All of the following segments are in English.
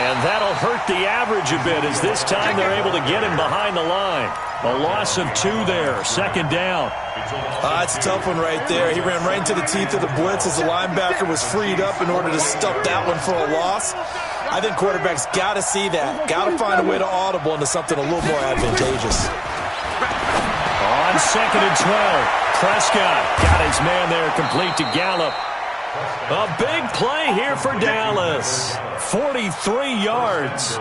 And that'll hurt the average a bit as this time they're able to get him behind the line. A loss of 2 there, second down. That's a tough one right there. He ran right into the teeth of the blitz as the linebacker was freed up in order to stuff that one for a loss. I think quarterbacks got to see that. Got to find a way to audible into something a little more advantageous. On second and 12, Prescott got his man there complete to Gallup. A big play here for Dallas. 43 yards.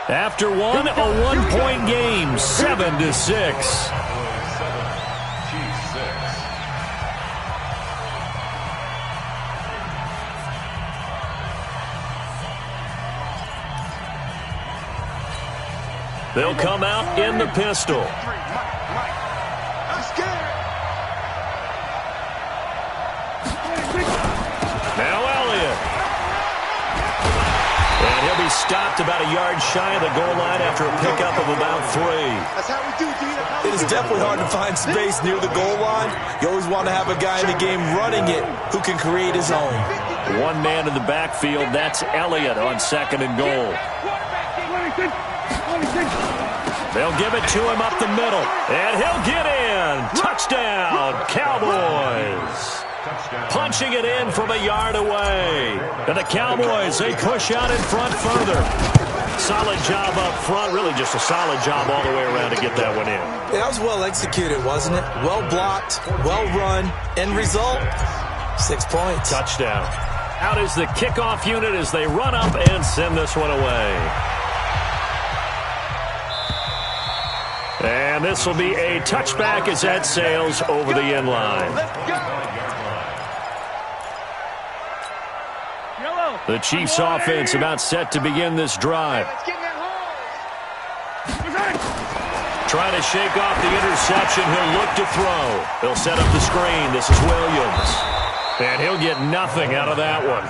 After one, a 1-point game, 7-6. They'll come out in the pistol. Now Elliott. And he'll be stopped about a yard shy of the goal line after a pickup of about 3. That's how we do, D. It is definitely hard to find space near the goal line. You always want to have a guy in the game running it who can create his own. One man in the backfield, that's Elliott on second and goal. They'll give it to him up the middle, and he'll get in. Touchdown, Cowboys. Punching it in from a yard away. And the Cowboys, they push out in front further. Solid job up front, really just a solid job all the way around to get that one in. That was well executed, wasn't it? Well blocked, well run. End result, 6 points. Touchdown. Out is the kickoff unit as they run up and send this one away. And this will be a touchback as that sails over the end line. The Chiefs offense about set to begin this drive. Trying to shake off the interception. He'll look to throw. They'll set up the screen. This is Williams. And he'll get nothing out of that one.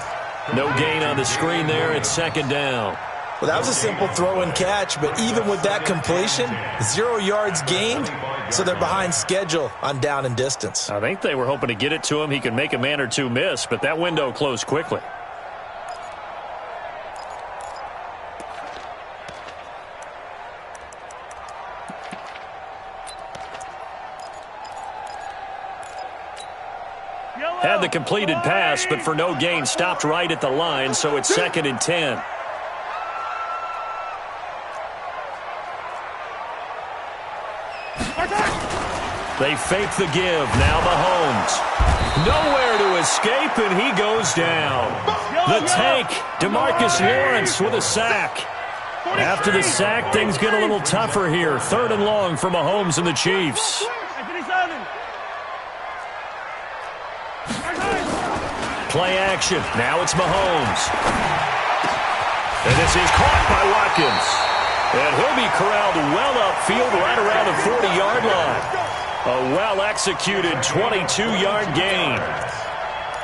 No gain on the screen there. It's second down. Well, that was a simple throw and catch, but even with that completion, 0 yards gained, so they're behind schedule on down and distance. I think they were hoping to get it to him. He could make a man or two miss, but that window closed quickly. Had the completed pass, but for no gain, stopped right at the line, so it's second and 10. They fake the give. Now Mahomes. Nowhere to escape, and he goes down. The tank, DeMarcus Lawrence with a sack. After the sack, things get a little tougher here. Third and long for Mahomes and the Chiefs. Play action. Now it's Mahomes. And this is caught by Watkins. And he'll be corralled well upfield right around the 40-yard line. A well-executed 22-yard gain.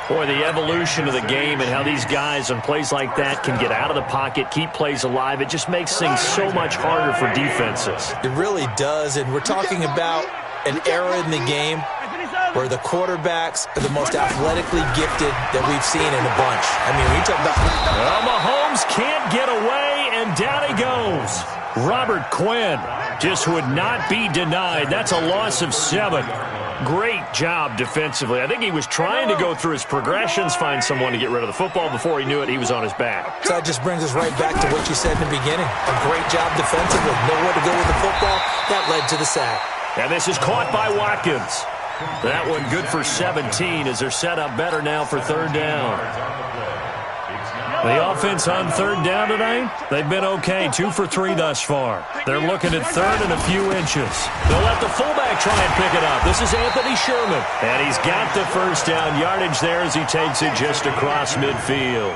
Boy, the evolution of the game and how these guys on plays like that can get out of the pocket, keep plays alive, it just makes things so much harder for defenses. It really does, and we're talking about an era in the game where the quarterbacks are the most athletically gifted that we've seen in a bunch. I mean, we talk about... Well, Mahomes can't get away, and down he goes. Robert Quinn just would not be denied. That's a loss of 7. Great job defensively. I think he was trying to go through his progressions, find someone to get rid of the football. Before he knew it, he was on his back. So that just brings us right back to what you said in the beginning. A great job defensively. Nowhere to go with the football. That led to the sack. And this is caught by Watkins. That one good for 17 as they're set up better now for third down. The offense on third down tonight, they've been okay. 2 for 3 thus far. They're looking at third and a few inches. They'll let the fullback try and pick it up. This is Anthony Sherman. And he's got the first down yardage there as he takes it just across midfield.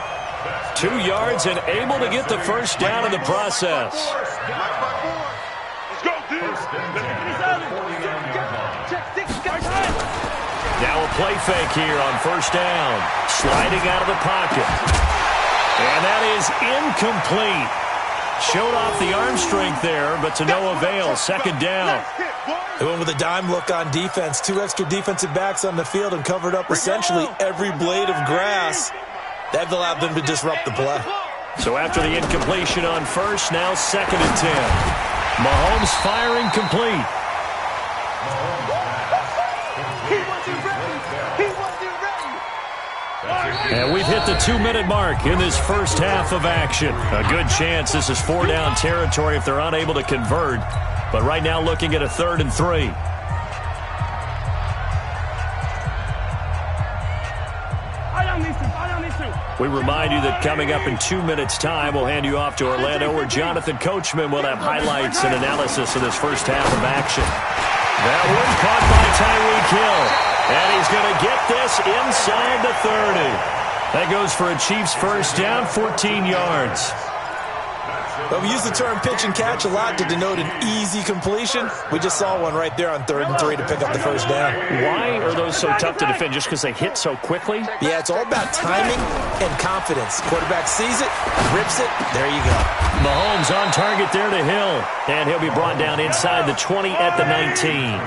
2 yards and able to get the first down in the process. Now a play fake here on first down. Sliding out of the pocket. And that is incomplete. Showed off the arm strength there, but to no avail. Second down. They went with a dime look on defense. 2 extra defensive backs on the field and covered up essentially every blade of grass. That allowed them to disrupt the play. So after the incompletion on first, now 2nd and 10. Mahomes firing complete. And we've hit the 2-minute mark in this first half of action. A good chance this is 4-down territory if they're unable to convert. But right now looking at a 3rd and 3. We remind you that coming up in 2 minutes' time, we'll hand you off to Orlando, where Jonathan Coachman will have highlights and analysis of this first half of action. That one caught by Tyreek Hill. And he's going to get this inside the 30. That goes for a Chiefs first down, 14 yards. But we use the term pitch and catch a lot to denote an easy completion. We just saw one right there on 3rd and 3 to pick up the first down. Why are those so tough to defend? Just because they hit so quickly? Yeah, it's all about timing and confidence. Quarterback sees it, rips it, there you go. Mahomes on target there to Hill. And he'll be brought down inside the 20 at the 19.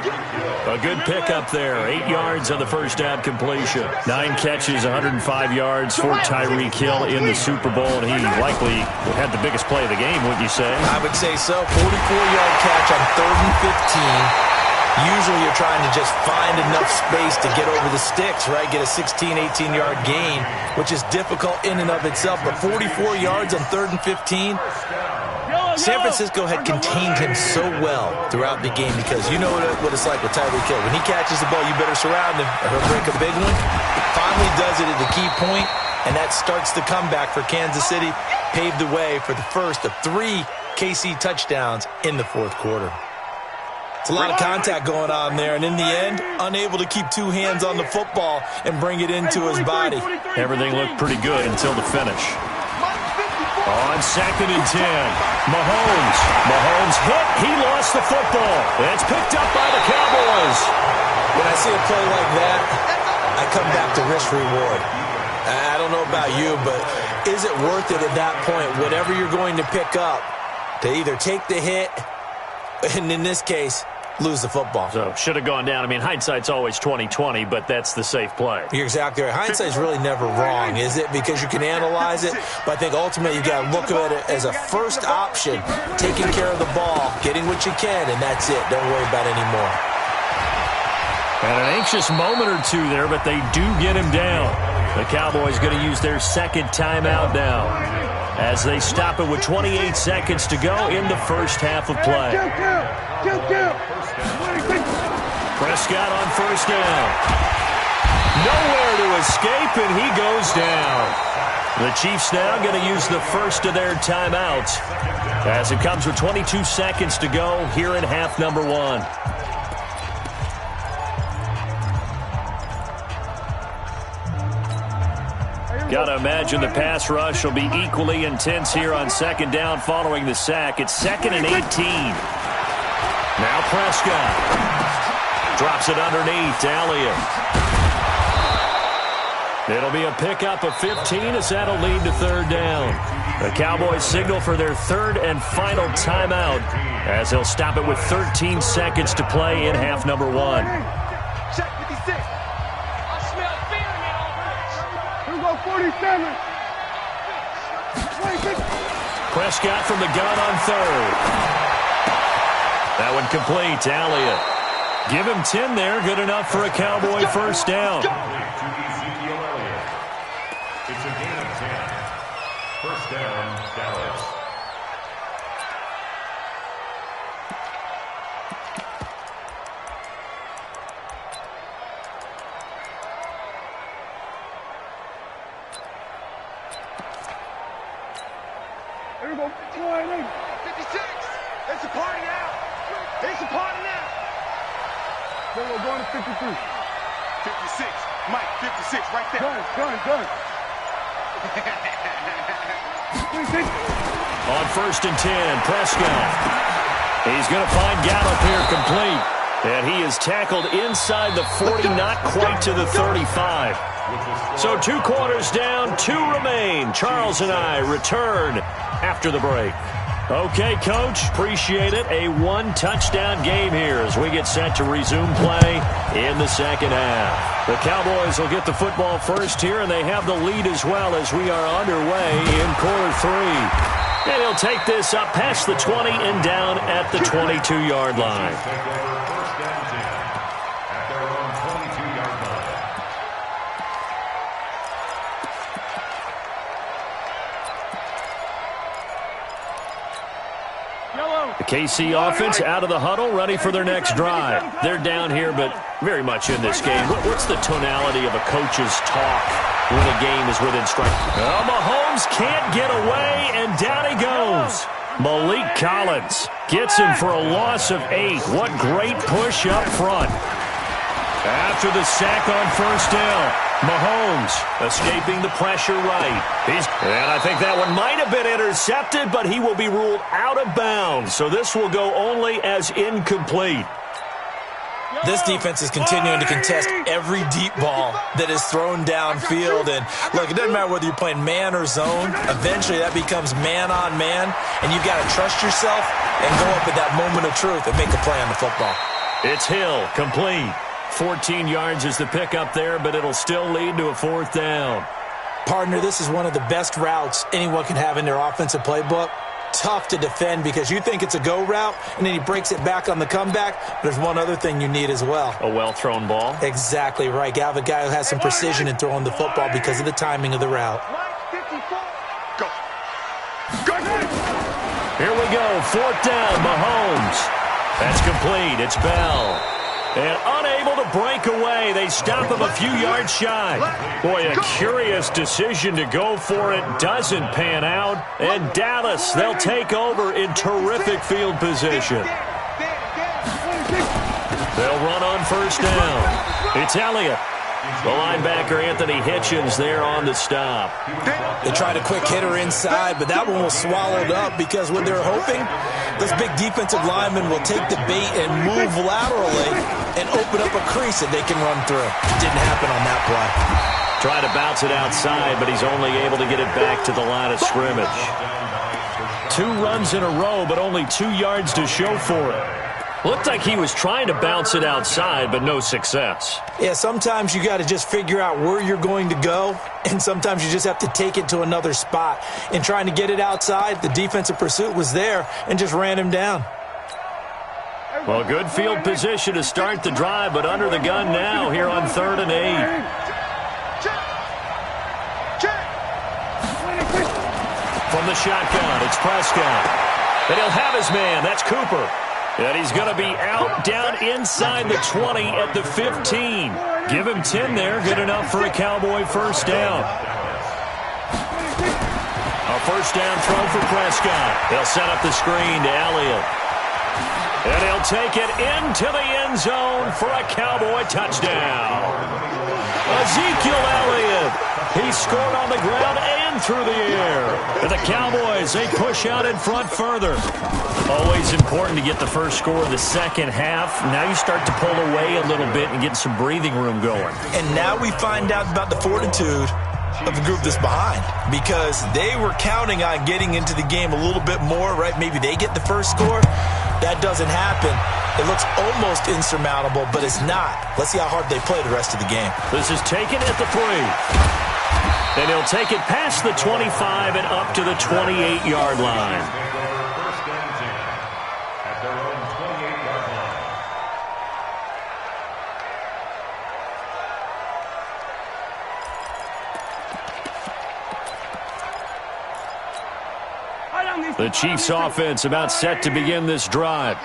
A good pickup there. 8 yards on the first down completion. 9 catches, 105 yards for Tyreek Hill in the Super Bowl. And he likely had the biggest play of the game, wouldn't you say? I would say so. 44-yard catch on 3rd and 15. Usually you're trying to just find enough space to get over the sticks, right? Get a 16, 18-yard gain, which is difficult in and of itself. But 44 yards on 3rd and 15. San Francisco had contained him so well throughout the game because you know what it's like with Tyreek Hill. When he catches the ball, you better surround him or he'll break a big one. Finally does it at the key point, and that starts the comeback for Kansas City. Paved the way for the first of 3 KC touchdowns in the 4th quarter. It's a lot of contact going on there, and in the end, unable to keep 2 hands on the football and bring it into his body. Everything looked pretty good until the finish. On 2nd and 10, Mahomes hit. He lost the football. It's picked up by the Cowboys. When I see a play like that, I come back to risk-reward. I don't know about you, but is it worth it at that point, whatever you're going to pick up, to either take the hit, and in this case, lose the football? So, should have gone down. I mean, hindsight's always 20/20, but that's the safe play. You're exactly right. Hindsight's really never wrong, is it? Because you can analyze it, but I think ultimately you got to look at it as a first option, taking care of the ball, getting what you can, and that's it. Don't worry about it anymore. And an anxious moment or two there, but they do get him down. The Cowboys going to use their 2nd timeout now as they stop it with 28 seconds to go in the first half of play. Prescott on first down. Nowhere to escape, and he goes down. The Chiefs now going to use the first of their timeouts as it comes with 22 seconds to go here in half number 1. Got to imagine the pass rush will be equally intense here on 2nd down following the sack. It's 2nd and 18. Now Prescott drops it underneath to Elliott. It'll be a pickup of 15 as that'll lead to 3rd down. The Cowboys signal for their 3rd and final timeout as they'll stop it with 13 seconds to play in half number 1. Check 56. I smell fear in it. Here we go, 47. Prescott from the gun on 3rd. That one complete to Elliott. Give him 10 there. Good enough for a Cowboy first down. It's a gain of 10. First down, Dallas. Here we go, 56. It's a party now. It's a party now. Then we're going to 53. 56. Mike, 56, right there. Gun. On 1st and 10, Prescott. He's going to find Gallup here complete. And he is tackled inside the 40, not quite to the 35. So 2 quarters down, 2 remain. Charles and I return after the break. Okay, Coach, appreciate it. A 1-touchdown game here as we get set to resume play in the second half. The Cowboys will get the football first here, and they have the lead as well as we are underway in quarter 3. And he'll take this up past the 20 and down at the 22-yard line. The KC offense out of the huddle, ready for their next drive. They're down here, but very much in this game. What's the tonality of a coach's talk when a game is within strike? Oh, Mahomes can't get away, and down he goes. Malik Collins gets him for a loss of 8. What great push up front. After the sack on first down, Mahomes escaping the pressure right. And I think that one might have been intercepted, but he will be ruled out of bounds. So this will go only as incomplete. This defense is continuing to contest every deep ball that is thrown downfield. And, look, it doesn't matter whether you're playing man or zone. Eventually that becomes man on man, and you've got to trust yourself and go up at that moment of truth and make a play on the football. It's Hill, complete. 14 yards is the pickup there, but it'll still lead to a 4th down. Partner, this is one of the best routes anyone can have in their offensive playbook. Tough to defend because you think it's a go route, and then he breaks it back on the comeback. There's one other thing you need as well. A well-thrown ball? Exactly right. You have a guy who has some precision in throwing the football because of the timing of the route. Here we go, 4th down, Mahomes. That's complete. It's Bell. And unable to break away, they stop him a few yards shy. Boy, a curious decision to go for it. Doesn't pan out. And Dallas, they'll take over in terrific field position. They'll run on first down. It's Elliott. The linebacker, Anthony Hitchens, there on the stop. They tried a quick hitter inside, but that one was swallowed up because what they're hoping, this big defensive lineman will take the bait and move laterally and open up a crease that they can run through. Didn't happen on that play. Try to bounce it outside, but he's only able to get it back to the line of scrimmage. 2 runs in a row, but only 2 yards to show for it. Looked like he was trying to bounce it outside, but no success. Yeah, sometimes you got to just figure out where you're going to go, and sometimes you just have to take it to another spot. In trying to get it outside, the defensive pursuit was there and just ran him down. Well, good field position to start the drive, but under the gun now here on 3rd and 8. From the shotgun, it's Prescott. And he'll have his man. That's Cooper. And he's going to be out down inside the 20 at the 15. Give him 10 there. Good enough for a Cowboy first down. A first down throw for Prescott. He'll set up the screen to Elliott. And he'll take it into the end zone for a Cowboy touchdown. Ezekiel Elliott. He scored on the ground and through the air. And the Cowboys, they push out in front further. Always important to get the first score of the second half. Now you start to pull away a little bit and get some breathing room going. And now we find out about the fortitude of the group that's behind, because they were counting on getting into the game a little bit more, right? Maybe they get the first score. That doesn't happen. It looks almost insurmountable, but it's not. Let's see how hard they play the rest of the game. This is taken at the 3. And he'll take it past the 25 and up to the 28-yard line. The Chiefs offense about set to begin this drive.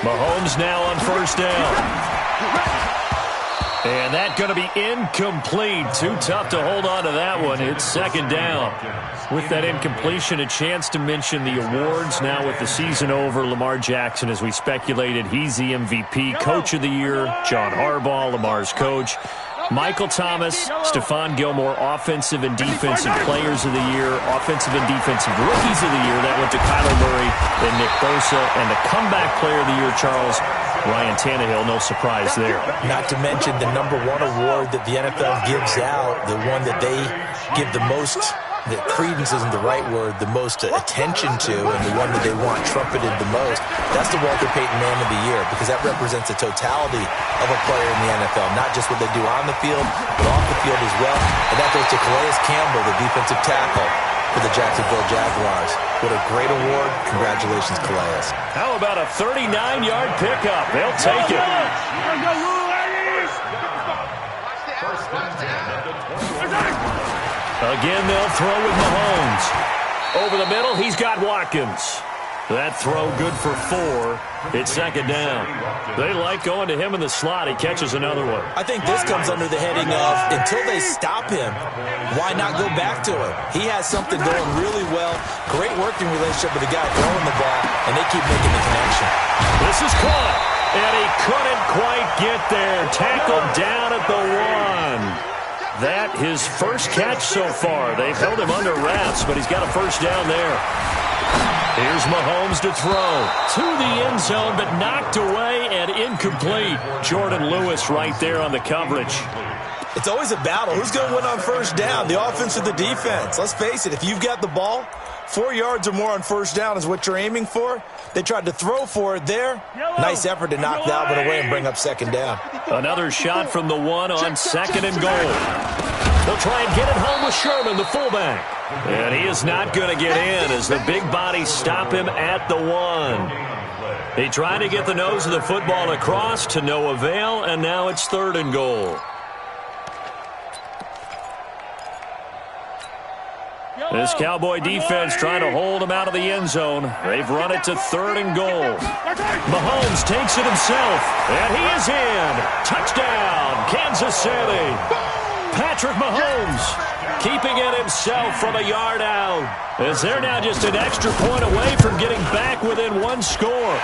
Mahomes now on first down. And that's going to be incomplete. Too tough to hold on to that one. It's 2nd down. With that incompletion, a chance to mention the awards. Now with the season over, Lamar Jackson, as we speculated, he's the MVP, Coach of the Year. John Harbaugh, Lamar's coach. Michael Thomas, Stephon Gilmore, Offensive and Defensive Players of the Year, Offensive and Defensive Rookies of the Year. That went to Kyler Murray and Nick Bosa. And the Comeback Player of the Year, Charles, Ryan Tannehill. No surprise there. Not to mention the #1 award that the NFL gives out, the one that they give the most, that credence isn't the right word, the most attention to, and the one that they want trumpeted the most. That's the Walter Payton Man of the Year, because that represents the totality of a player in the NFL, not just what they do on the field, but off the field as well. And that goes to Calais Campbell, the defensive tackle for the Jacksonville Jaguars. What a great award. Congratulations, Calais. How about a 39-yard pickup? They'll take it. Again, they'll throw with Mahomes. Over the middle, he's got Watkins. That throw good for 4. It's second down. They like going to him in the slot. He catches another one. I think this comes under the heading of, until they stop him, why not go back to him? He has something going really well. Great working relationship with the guy throwing the ball, and they keep making the connection. This is caught, and he couldn't quite get there. Tackled down at the 1. That his first catch so far. They've held him under wraps, but he's got a first down there. Here's Mahomes to throw to the end zone, but knocked away and incomplete. Jordan Lewis right there on the coverage. It's always a battle. Who's going to win on first down, the offense or the defense? Let's face it, if you've got the ball, 4 yards or more on first down is what you're aiming for. They tried to throw for it there. Nice effort to knock that one away and bring up second down. Another shot from the 1 on second and goal. They'll try and get it home with Sherman, the fullback. And he is not going to get in as the big bodies stop him at the 1. He tried to get the nose of the football across to no avail, and now it's third and goal. This Cowboy defense trying to hold him out of the end zone. They've run it to third and goal. Mahomes takes it himself, and he is in. Touchdown, Kansas City. Patrick Mahomes keeping it himself from a yard out, as they're now just an extra point away from getting back within 1 score.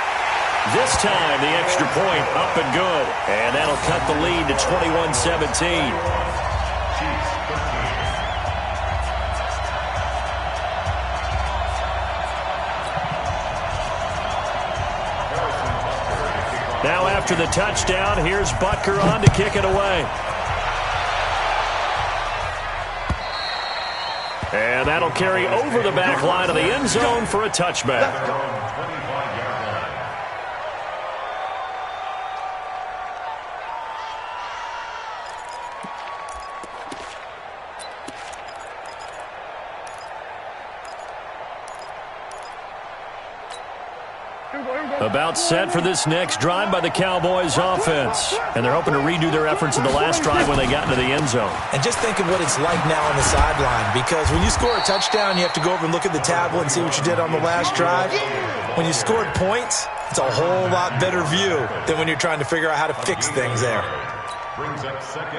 This time, the extra point up and good, and that'll cut the lead to 21-17. Now after the touchdown, here's Butker on to kick it away. And that'll carry over the back line of the end zone for a touchback. About set for this next drive by the Cowboys offense. And they're hoping to redo their efforts in the last drive when they got into the end zone. And just think of what it's like now on the sideline, because when you score a touchdown, you have to go over and look at the tablet and see what you did on the last drive. When you scored points, it's a whole lot better view than when you're trying to figure out how to fix things there.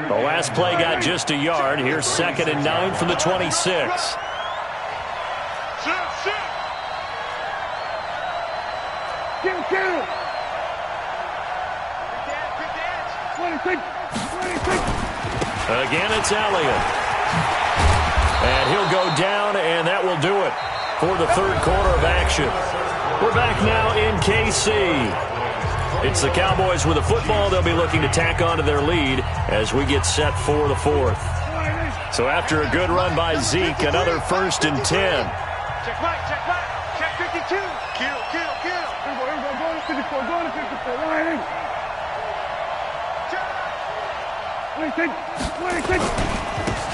The last play got just a yard. Here's 2nd and 9 from the 26. Again, it's Elliott. And he'll go down, and that will do it for the third quarter of action. We're back now in KC. It's the Cowboys with the football. They'll be looking to tack on to their lead as we get set for the 4th. So after a good run by Zeke, another 1st and 10. Check right, check right. Check 52. Kill. Go to 54, go to 54. Line in. 26.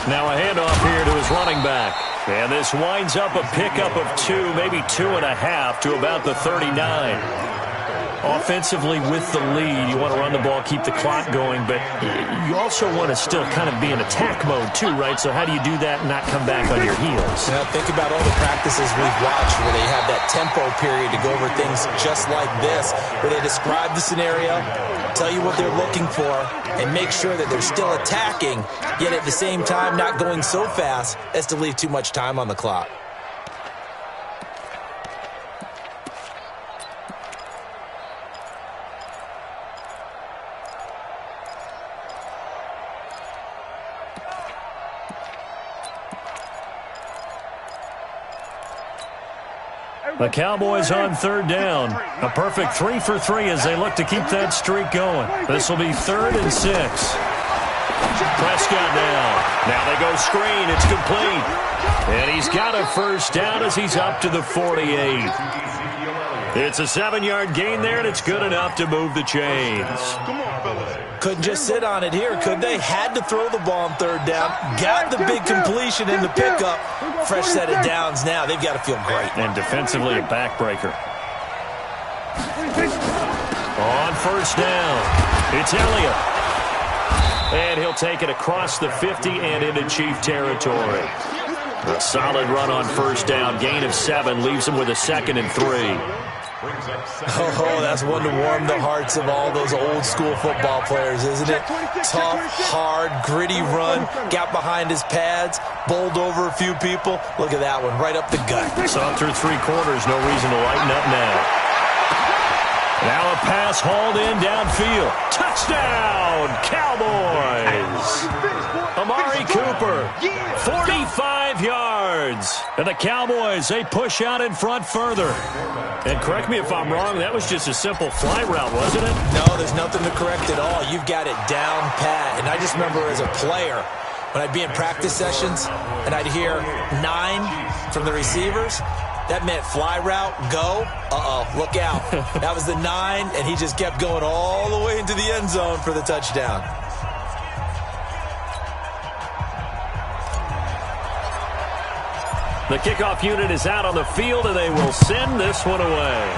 Now a handoff here to his running back. And this winds up a pickup of 2, maybe 2.5 to about the 39. Offensively with the lead, you want to run the ball, keep the clock going, but you also want to still kind of be in attack mode too, right? So how do you do that and not come back on your heels? Now think about all the practices we've watched where they have that tempo period to go over things just like this, where they describe the scenario, tell you what they're looking for, and make sure that they're still attacking, yet at the same time not going so fast as to leave too much time on the clock. The Cowboys on third down. A perfect 3 for 3 as they look to keep that streak going. This will be 3rd and 6. Prescott down. Now they go screen. It's complete. And he's got a first down as he's up to the 48. It's a 7-yard gain there, and it's good enough to move the chains. Couldn't just sit on it here, could they? Had to throw the ball on third down. Got the big completion in the pickup. Fresh set of downs now. They've got to feel great. And defensively, a backbreaker. On first down, it's Elliott. And he'll take it across the 50 and into Chief territory. A solid run on first down. Gain of 7 leaves him with a 2nd and 3. Oh, that's one to warm the hearts of all those old school football players, isn't it? Tough, hard, gritty run. Got behind his pads, bowled over a few people. Look at that one, right up the gut. So through 3 quarters, no reason to lighten up now. Now a pass hauled in downfield. Touchdown, Cowboys! Amari Cooper, 45 yards. And the Cowboys, they push out in front further. And correct me if I'm wrong, that was just a simple fly route, wasn't it? No, there's nothing to correct at all. You've got it down pat. And I just remember as a player, when I'd be in practice sessions and I'd hear 9 from the receivers, that meant fly route, go. Look out. That was the 9, and he just kept going all the way into the end zone for the touchdown. The kickoff unit is out on the field, and they will send this one away.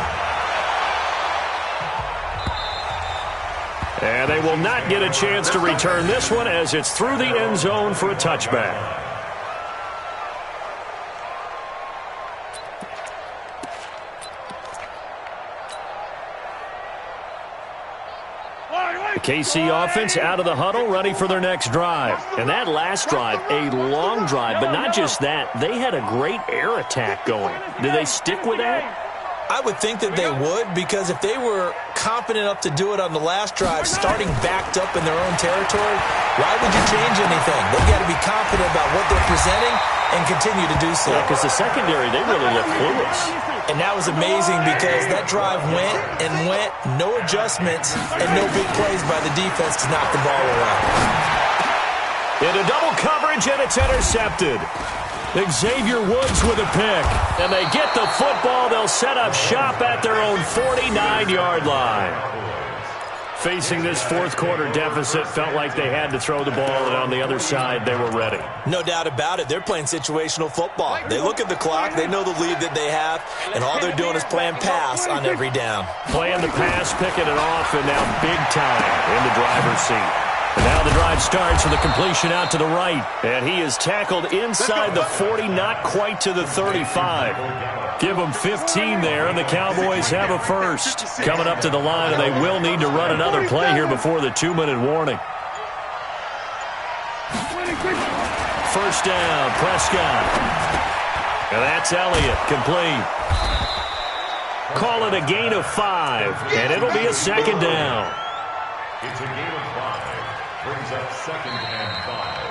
And they will not get a chance to return this one as it's through the end zone for a touchback. The KC offense out of the huddle, ready for their next drive. And that last drive, a long drive, but not just that. They had a great air attack going. Did they stick with that? I would think that they would, because if they were confident enough to do it on the last drive, starting backed up in their own territory, why would you change anything? They've got to be confident about what they're presenting and continue to do so. Yeah, because the secondary, they really look clueless. And that was amazing because that drive went and went, no adjustments, and no big plays by the defense to knock the ball away. Into double coverage, and it's intercepted. Xavier Woods with a pick. And they get the football. They'll set up shop at their own 49-yard line. Facing this fourth quarter deficit, felt like they had to throw the ball, and on the other side, they were ready. No doubt about it. They're playing situational football. They look at the clock. They know the lead that they have, and all they're doing is playing pass on every down. Playing the pass, picking it off, and now big time in the driver's seat. And now the drive starts with a completion out to the right. And he is tackled inside the 40, not quite to the 35. Give them 15 there, and the Cowboys have a first. Coming up to the line, and they will need to run another play here before the 2-minute warning. First down, Prescott. And that's Elliott, complete. Call it a gain of 5, and it'll be a 2nd down. It's a gain of 5. Brings up 2nd and 5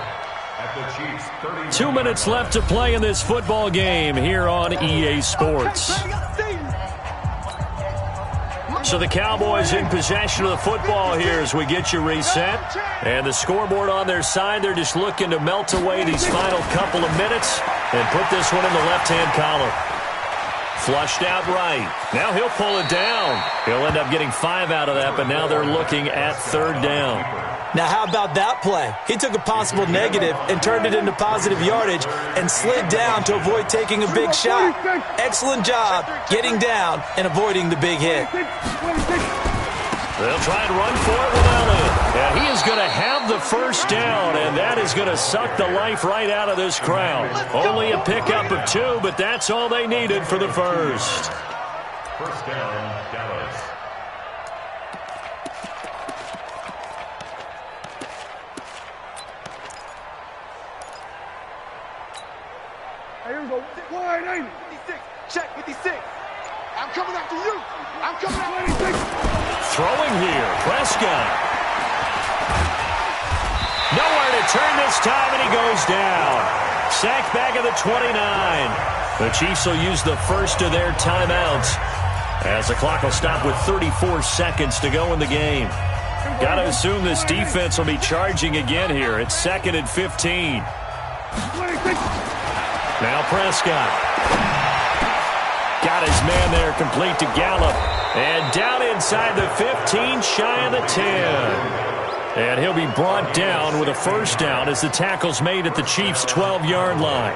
at the Chiefs' 30. 2 minutes left to play in this football game here on EA Sports. So the Cowboys in possession of the football here as we get you reset. And the scoreboard on their side, they're just looking to melt away these final couple of minutes and put this one in the left-hand column. Flushed out right. Now he'll pull it down. He'll end up getting 5 out of that, but now they're looking at 3rd down. Now, how about that play? He took a possible negative and turned it into positive yardage and slid down to avoid taking a big shot. Excellent job getting down and avoiding the big hit. They'll try and run for it with Elliott. And he is going to have the first down, and that is going to suck the life right out of this crowd. Only a pickup of 2, but that's all they needed for the first. First down, Dallas. Here we go. Wide, ain't it? 56. Check 56. I'm coming after you. I'm coming after 26. Throwing here, Prescott. Nowhere to turn this time, and he goes down. sacked back at the 29. The Chiefs will use the first of their timeouts as the clock will stop with 34 seconds to go in the game. Got to assume this defense will be charging again here. It's 2nd and 15. Now Prescott. Got his man there, complete to Gallup. And down inside the 15, shy of the 10. And he'll be brought down with a first down as the tackle's made at the Chiefs' 12-yard line.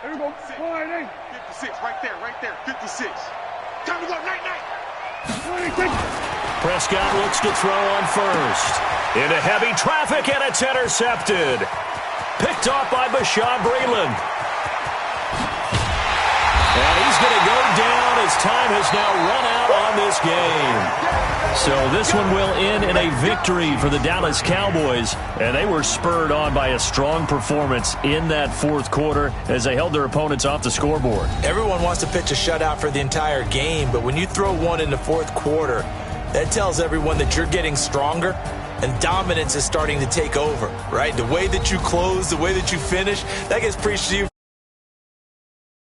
There we go. 56, right there, 56. Time to go, night. Prescott looks to throw on first. Into heavy traffic, and it's intercepted. Picked off by Bashaud Breeland. And he's going to go down as time has now run out on this game. So this one will end in a victory for the Dallas Cowboys, and they were spurred on by a strong performance in that fourth quarter as they held their opponents off the scoreboard. Everyone wants to pitch a shutout for the entire game, but when you throw one in the fourth quarter, that tells everyone that you're getting stronger and dominance is starting to take over, right? The way that you close, the way that you finish, that gets preached to you